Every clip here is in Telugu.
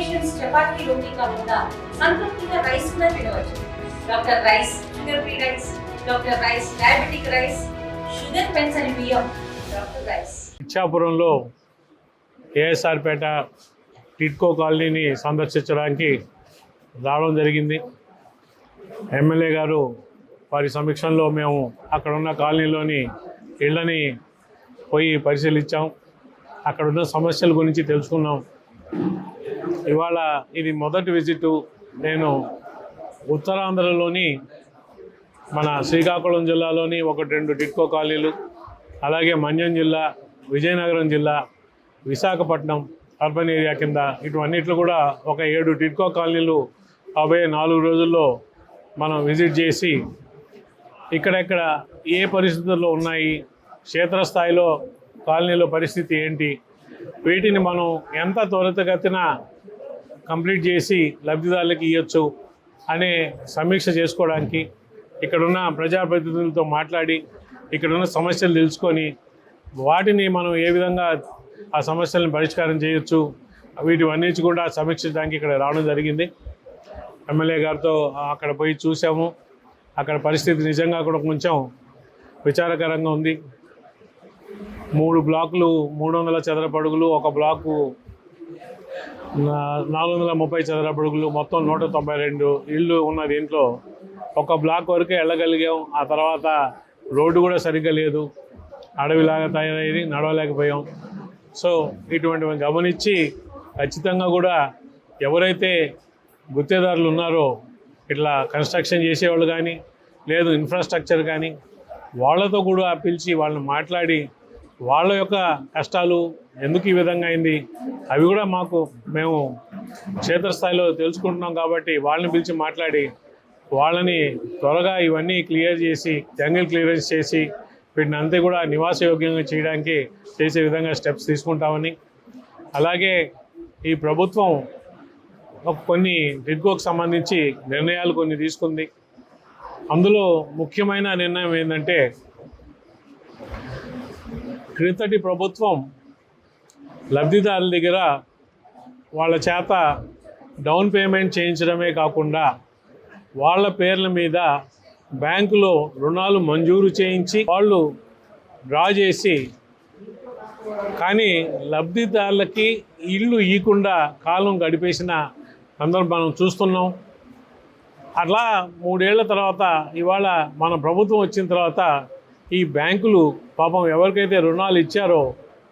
కాంబినేషన్స్ చపాతీ రోటీ కాకుండా సంతృప్తిగా రైస్ కూడా తినవచ్చు. Doctor rice, sugar free rice, doctor rice, diabetic rice, sugar పెంచని బియ్యం, డాక్టర్ రైస్. ఇచ్చాపురంలో ఏఎస్ఆర్పేట టిట్కో కాలనీని సందర్శించడానికి రావడం జరిగింది. ఎమ్మెల్యే గారు వారి సమీక్షంలో మేము అక్కడ ఉన్న కాలనీలోని ఇళ్ళని పోయి పరిశీలించాం. అక్కడ ఉన్న సమస్యల గురించి తెలుసుకున్నాం. ఇవాళ ఇది మొదటి విజిట్. నేను ఉత్తరాంధ్రలోని మన శ్రీకాకుళం జిల్లాలోని 1-2 టిట్కో కాలనీలు, అలాగే మన్యం జిల్లా, విజయనగరం జిల్లా, విశాఖపట్నం అర్బన్ ఏరియా కింద ఇటువన్నిట్లు కూడా ఒక 7 టిట్కో కాలనీలు 4 రోజుల్లో మనం విజిట్ చేసి ఇక్కడెక్కడ ఏ పరిస్థితుల్లో ఉన్నాయి, క్షేత్రస్థాయిలో కాలనీలో పరిస్థితి ఏంటి, వీటిని మనం ఎంత త్వరితగతిన కంప్లీట్ చేసి లబ్ధిదారులకు ఇవ్వచ్చు అనే సమీక్ష చేసుకోవడానికి, ఇక్కడున్న ప్రజాప్రతినిధులతో మాట్లాడి ఇక్కడున్న సమస్యలు తెలుసుకొని వాటిని మనం ఏ విధంగా ఆ సమస్యలను పరిష్కారం చేయొచ్చు వీటివన్నించి కూడా సమీక్షించడానికి ఇక్కడ రావడం జరిగింది. ఎమ్మెల్యే గారితో అక్కడ పోయి చూసాము. అక్కడ పరిస్థితి నిజంగా కూడా కొంచెం విచారకరంగా ఉంది. 3 బ్లాకులు 300 చదరపు అడుగులు, ఒక బ్లాకు 430 చదరపు అడుగులు, మొత్తం 192 ఇళ్ళు ఉన్న దీంట్లో ఒక బ్లాక్ వరకే వెళ్ళగలిగాం. ఆ తర్వాత రోడ్డు కూడా సరిగ్గా లేదు, అడవిలాగా తయారయ్యి నడవలేకపోయాం. సో ఇటువంటివి గమనించి ఖచ్చితంగా కూడా ఎవరైతే గుత్తేదారులు ఉన్నారో, ఇట్లా కన్స్ట్రక్షన్ చేసేవాళ్ళు కానీ లేదు ఇన్ఫ్రాస్ట్రక్చర్ కానీ, వాళ్ళతో కూడా పిలిచి వాళ్ళని మాట్లాడి వాళ్ళ యొక్క కష్టాలు ఎందుకు ఈ విధంగా అయింది అవి కూడా మేము క్షేత్రస్థాయిలో తెలుసుకుంటున్నాం. కాబట్టి వాళ్ళని పిలిచి మాట్లాడి వాళ్ళని త్వరగా ఇవన్నీ క్లియర్ చేసి జంగిల్ క్లియరెన్స్ చేసి వీటిని అంతా కూడా నివాసయోగ్యంగా చేయడానికి చేసే విధంగా స్టెప్స్ తీసుకుంటామని, అలాగే ఈ ప్రభుత్వం కొన్ని టిట్కోకు సంబంధించి నిర్ణయాలు కొన్ని తీసుకుంది. అందులో ముఖ్యమైన నిర్ణయం ఏంటంటే, క్రిందటి ప్రభుత్వం లబ్ధిదారుల దగ్గర వాళ్ళ చేత డౌన్ పేమెంట్ చేయించడమే కాకుండా వాళ్ళ పేర్ల మీద బ్యాంకులో రుణాలు మంజూరు చేయించి వాళ్ళు డ్రా చేసి, కానీ లబ్ధిదారులకి ఇల్లు ఇవ్వకుండా కాలం గడిపేసిన అందరం మనం చూస్తున్నాం. అట్లా 3 ఏళ్ల తర్వాత ఇవాళ మన ప్రభుత్వం వచ్చిన తర్వాత ఈ బ్యాంకులు పాపం ఎవరికైతే రుణాలు ఇచ్చారో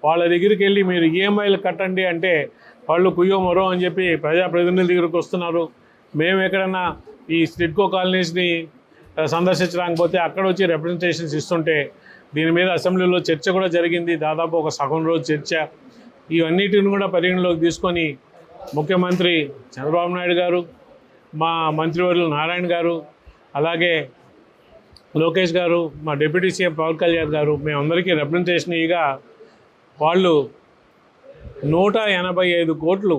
వాళ్ళ దగ్గరికి వెళ్ళి మీరు ఈఎంఐలు కట్టండి అంటే వాళ్ళు కుయ్యో మరో అని చెప్పి ప్రజాప్రతినిధుల దగ్గరకు వస్తున్నారు. మేము ఎక్కడన్నా ఈ టిట్కో కాలనీస్ని సందర్శించడానికి పోతే అక్కడ వచ్చి రిప్రజెంటేషన్స్ ఇస్తుంటే దీని మీద అసెంబ్లీలో చర్చ కూడా జరిగింది. దాదాపు ఒక సగం రోజు చర్చ. ఇవన్నిటిని కూడా పరిగణలోకి తీసుకొని ముఖ్యమంత్రి చంద్రబాబు నాయుడు గారు, మా మంత్రివర్యులు నారాయణ గారు, అలాగే లోకేష్ గారు, మా డిప్యూటీ సీఎం పవన్ కళ్యాణ్ గారు, మేమందరికీ రిప్రజెంటేషన్ ఇగా వాళ్ళు 185 కోట్లు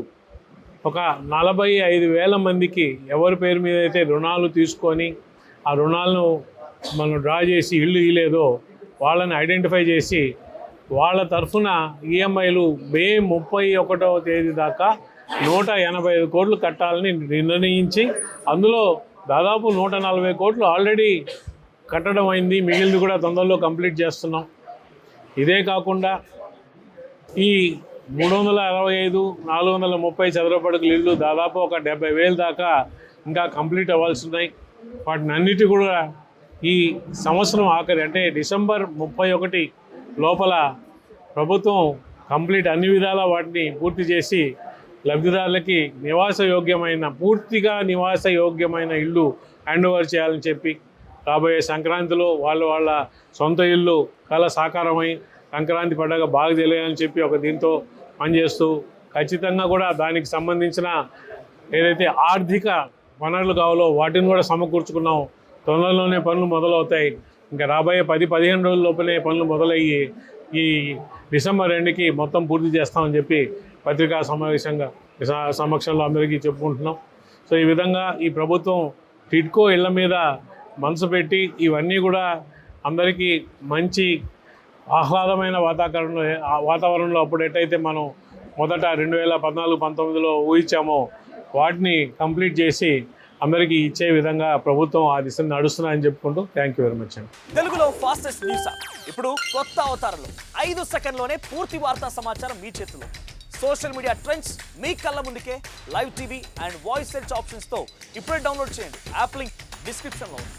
ఒక 45,000 మందికి ఎవరి పేరు మీద అయితే రుణాలు తీసుకొని ఆ రుణాలను మనం డ్రా చేసి ఇల్లు ఇవ్వలేదో వాళ్ళని ఐడెంటిఫై చేసి వాళ్ళ తరఫున ఈఎంఐలు మే 31వ తేదీ దాకా 185 కోట్లు కట్టాలని నిర్ణయించి, అందులో దాదాపు 140 కోట్లు ఆల్రెడీ కట్టడం అయింది. మిగిలింది కూడా తొందరలో కంప్లీట్ చేస్తున్నాం. ఇదే కాకుండా ఈ 365, 430 చదరపు అడుగుల ఇల్లు దాదాపు ఒక 70,000 దాకా ఇంకా కంప్లీట్ అవ్వాల్సి ఉన్నాయి. వాటిని అన్నిటి కూడా ఈ సంవత్సరం ఆఖరి అంటే డిసెంబర్ 31 లోపల ప్రభుత్వం కంప్లీట్ అన్ని విధాలా వాటిని పూర్తి చేసి లబ్ధిదారులకి పూర్తిగా నివాసయోగ్యమైన ఇల్లు హ్యాండ్ ఓవర్ చేయాలని చెప్పి రాబోయే సంక్రాంతిలో వాళ్ళ సొంత ఇల్లు కళ సాకారమై సంక్రాంతి పండుగ బాగా తెలియాలని చెప్పి ఒక దీంతో పనిచేస్తూ ఖచ్చితంగా కూడా దానికి సంబంధించిన ఏదైతే ఆర్థిక వనరులు కావాలో వాటిని కూడా సమకూర్చుకున్నాం. తొందరలోనే పనులు మొదలవుతాయి. ఇంకా రాబోయే 10-15 రోజుల లోపలే పనులు మొదలయ్యి ఈ డిసెంబర్ 2కి మొత్తం పూర్తి చేస్తామని చెప్పి పత్రికా సమావేశంగా సమక్షంలో అందరికీ చెప్పుకుంటున్నాం. సో ఈ విధంగా ఈ ప్రభుత్వం టిట్కో ఇళ్ల మీద మనసు పెట్టి ఇవన్నీ కూడా అందరికీ మంచి ఆహ్లాదమైన వాతావరణంలో అప్పుడు ఎట్టయితే మనం మొదట 2014-19లో ఊహించామో వాటిని కంప్లీట్ చేసి అందరికీ ఇచ్చే విధంగా ప్రభుత్వం ఆ దిశను నడుస్తున్నాయని చెప్పుకుంటూ థ్యాంక్ యూ వెరీ మచ్ అండి. తెలుగులో ఫాస్టెస్ట్ న్యూస్ యాప్ ఇప్పుడు కొత్త అవతారంలో 5 సెకండ్లోనే పూర్తి వార్తా సమాచారం మీ చేతిలో. సోషల్ మీడియా ట్రెండ్స్ మీ కళ్ళ ముందుకే live TV and voice search ఆప్షన్స్తో ఇప్పుడే డౌన్లోడ్ చేయండి. యాప్ లింక్ డిస్క్రిప్షన్లో ఉంది.